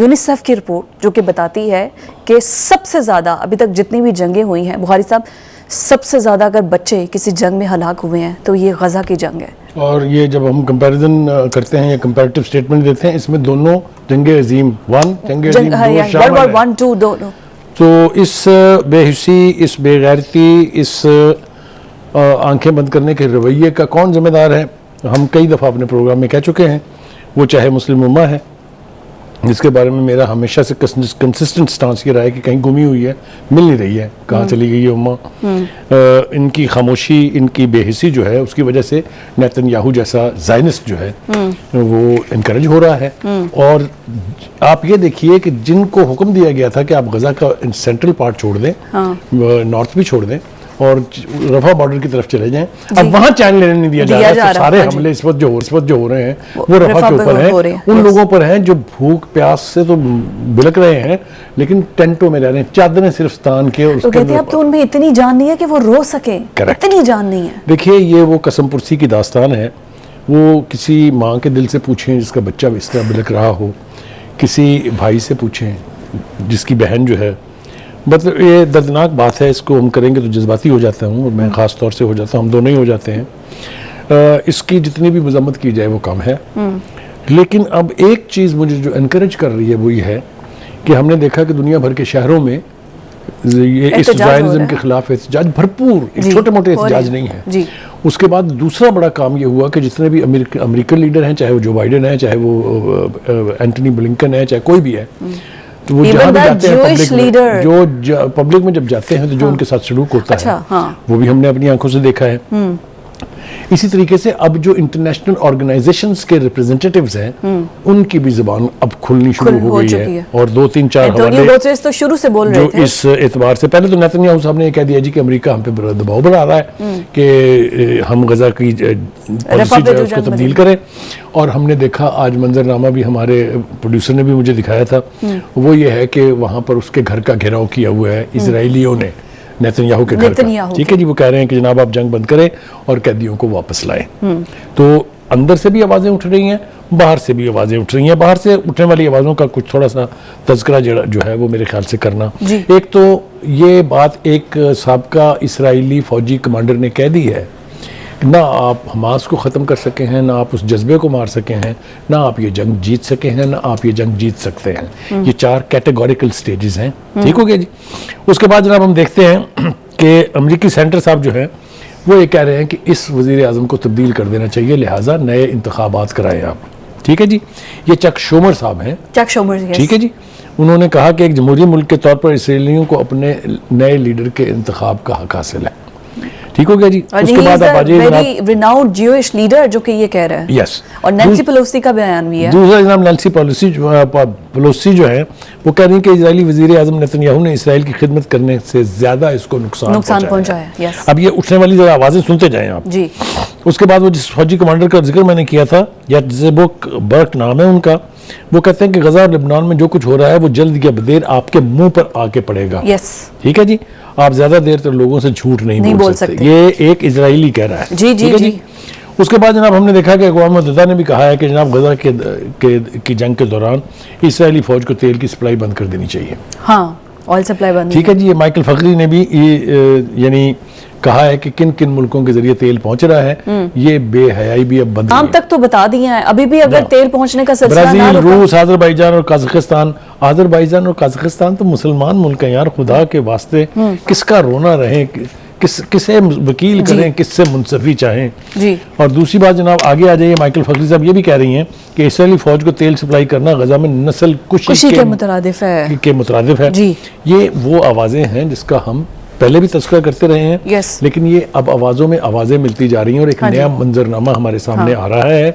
UNICEF کی report جو کہ بتاتی ہے کہ سب سے زیادہ ابھی تک جتنی بھی جنگیں ہوئی ہیں بخاری صاحب، سب سے زیادہ اگر بچے کسی جنگ میں ہلاک ہوئے ہیں تو یہ غزہ کی جنگ ہے. اور یہ جب ہم کمپیریزن کرتے ہیں یا کمپیریٹیو سٹیٹمنٹ دیتے ہیں، اس میں دونوں جنگ عظیم 1 جنگ عظیم 2 شامل ہیں. 1 2 دونوں. تو اس بے حسی، اس بے غیرتی، اس آنکھیں بند کرنے کے رویے کا کون ذمہ دار ہے؟ ہم کئی دفعہ اپنے پروگرام میں کہہ چکے ہیں. وہ چاہے مسلم امہ ہے، جس کے بارے میں میرا ہمیشہ سے کنسسٹنٹ سٹانس یہ رہا ہے کہ کہیں گمی ہوئی ہے، مل نہیں رہی ہے، کہاں چلی گئی ہے امہ. ان کی خاموشی، ان کی بے حسی جو ہے، اس کی وجہ سے نیتن یاہو جیسا زائنسٹ جو ہے وہ انکریج ہو رہا ہے. اور آپ یہ دیکھیے کہ جن کو حکم دیا گیا تھا کہ آپ غزہ کا سینٹرل پارٹ چھوڑ دیں، نارتھ بھی چھوڑ دیں اور رفح بارڈر کی طرف چلے جائیں، اب وہاں چین لینے نہیں دیا جا رہا. سارے حملے اس وقت جو ہو رہے ہیں وہ رفح کے اوپر ہیں، ان لوگوں پر ہیں جو بھوک پیاس سے تو بلک رہے ہیں لیکن ٹینٹوں میں رہ رہے ہیں، چادریں صرف تان کے. اور تو کہتے ہیں اب تو ان میں اتنی جان نہیں ہے کہ وہ رو سکیں، اتنی جان نہیں ہے. دیکھیے یہ وہ قسم پرسی کی داستان ہے. وہ کسی ماں کے دل سے پوچھیں جس کا بچہ اس طرح بلک رہا ہو، کسی بھائی سے پوچھیں جس کی بہن جو ہے. مطلب یہ دردناک بات ہے، اس کو ہم کریں گے تو جذباتی ہو جاتا ہوں، اور میں خاص طور سے ہو جاتا ہوں، ہم دونوں ہی ہو جاتے ہیں. اس کی جتنی بھی مذمت کی جائے وہ کم ہے. لیکن اب ایک چیز مجھے جو انکریج کر رہی ہے وہ یہ ہے کہ ہم نے دیکھا کہ دنیا بھر کے شہروں میں یہ اس زائنزم کے خلاف احتجاج بھرپور، چھوٹے موٹے احتجاج نہیں ہیں. اس کے بعد دوسرا بڑا کام یہ ہوا کہ جتنے بھی امریکن لیڈر ہیں، چاہے وہ جو بائیڈن ہے، چاہے وہ اینٹنی بلنکن ہے، چاہے کوئی بھی ہے، تو وہ جہاں بھی جاتے ہیں جو پبلک میں جب جاتے ہیں تو جو ان کے ساتھ سلوک ہوتا ہے وہ بھی ہم نے اپنی آنکھوں سے دیکھا ہے. اسی طریقے سے اب جو انٹرنیشنل آرگنائزیشنز کے ریپرزینٹیٹیوز ہیں ان کی بھی زبان اب کھلنی شروع ہو گئی ہے. اور 2-3-4 حوالے تو شروع سے بول رہے تھے جو اس اعتبار سے، پہلے تو نیتن یاہو صاحب نے یہ کہہ دیا جی کہ امریکہ ہم پہ دباؤ بنا رہا ہے کہ ہم غزہ کی پالیسی جو ہے اس کو تبدیل کریں. اور ہم نے دیکھا آج منظرنامہ بھی ہمارے پروڈیوسر نے بھی مجھے دکھایا تھا، وہ یہ ہے کہ وہاں پر اس کے گھر کا گھیراؤ کیا ہوا ہے اسرائیلیوں نے نیتن یاہو کے گھر کا. ٹھیک ہے جی، وہ کہہ رہے ہیں کہ جناب آپ جنگ بند کریں اور قیدیوں کو واپس لائیں. تو اندر سے بھی آوازیں اٹھ رہی ہیں، باہر سے بھی آوازیں اٹھ رہی ہیں. باہر سے اٹھنے والی آوازوں کا کچھ تھوڑا سا تذکرہ جو ہے وہ میرے خیال سے کرنا. ایک تو یہ بات ایک سابقہ اسرائیلی فوجی کمانڈر نے کہہ دی ہے، نہ آپ حماس کو ختم کر سکے ہیں، نہ آپ اس جذبے کو مار سکے ہیں، نہ آپ یہ جنگ جیت سکے ہیں، نہ آپ یہ جنگ جیت سکتے ہیں. یہ 4 کیٹیگوریکل سٹیجز ہیں. ٹھیک ہو گیا جی. اس کے بعد جناب ہم دیکھتے ہیں کہ امریکی سینٹر صاحب جو ہیں وہ یہ کہہ رہے ہیں کہ اس وزیر اعظم کو تبدیل کر دینا چاہیے، لہٰذا نئے انتخابات کرائیں آپ. ٹھیک ہے جی. یہ چک شومر صاحب ہیں. چک شومر، ٹھیک ہے جی. انہوں نے کہا کہ ایک جمہوری ملک کے طور پر اسرائیلیوں کو اپنے نئے لیڈر کے انتخاب کا حق حاصل ہے. ٹھیک ہو گیا جی. اس کے بعد آپ آجائے ویری ریناؤنڈ جیوش لیڈر جو کہ یہ کہہ رہے ہیں. یس. اور نینسی پیلوسی کا بیان بھی ہے. دوسرا جناب نینسی پیلوسی جو ہے وہ کہہ رہی ہیں کہ اسرائیلی وزیر اعظم نیتن یاہو نے اسرائیل کی خدمت کرنے سے زیادہ اس کو نقصان پہنچایا ہے. اب یہ اٹھنے والی ذرا آوازیں سنتے جائیں آپ. جی. اس کے بعد وہ جس فوجی کمانڈر کا ذکر میں نے کیا تھا، یا زیبوک برک نام ہے ان کا، وہ کہتے ہیں کہ غزہ اور لبنان میں جو کچھ ہو رہا ہے وہ جلد یا بدیر آپ کے منہ پر آ کے پڑے گا. ٹھیک ہے جی. آپ زیادہ دیر تک لوگوں سے جھوٹ نہیں بول سکتے. یہ ایک اسرائیلی کہہ رہا ہے. جی جی جی. اس کے بعد جناب ہم نے دیکھا کہ اقوام متحدہ نے بھی کہا ہے کہ جناب غزہ کی جنگ کے دوران اسرائیلی فوج کو تیل کی سپلائی بند کر دینی چاہیے. ہاں، آئل سپلائی بند. ٹھیک ہے جی. یہ مائیکل فخری نے بھی یعنی کہا ہے کہ کن کن ملکوں کے ذریعے تیل پہنچ رہا ہے. یہ بے حیائی بھی اب بند. عام تک تو بتا دیا ہے، ابھی بھی اگر تیل پہنچنے کا سلسلہ نہ رکا. برازیل، روس، آذربائیجان اور قازقستان اور قازقستان تو مسلمان ملک ہیں یار، خدا کے واسطے کس کا رونا رہے، کسے وکیل کریں، کس سے منصفی چاہیں. اور دوسری بات جناب آگے آ جائیے، مائیکل فخری صاحب یہ بھی کہہ رہی ہیں کہ اسرائیلی فوج کو تیل سپلائی کرنا غزہ میں نسل کشی کے مترادف ہے. یہ وہ آوازیں ہیں جس کا ہم پہلے بھی تذکرہ کرتے رہے ہیں، لیکن یہ اب آوازوں میں آوازیں ملتی جا رہی ہیں اور ایک نیا منظرنامہ ہمارے سامنے آ رہا ہے.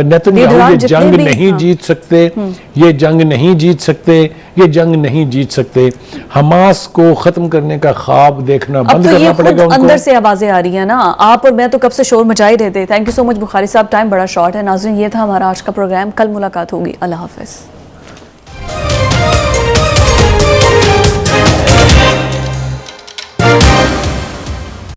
نیتن یاہو یہ جنگ نہیں جیت سکتے، یہ جنگ نہیں جیت سکتے، یہ جنگ نہیں جیت سکتے. حماس کو ختم کرنے کا خواب دیکھنا بند کرنا پڑے گا. اندر سے آوازیں آ رہی ہیں نا. آپ اور میں تو کب سے شور مچائی رہتے. تھینک یو سو مچ بخاری صاحب. ٹائم بڑا شارٹ ہے. ناظرین یہ تھا ہمارا آج کا پروگرام. کل ملاقات ہوگی. اللہ حافظ.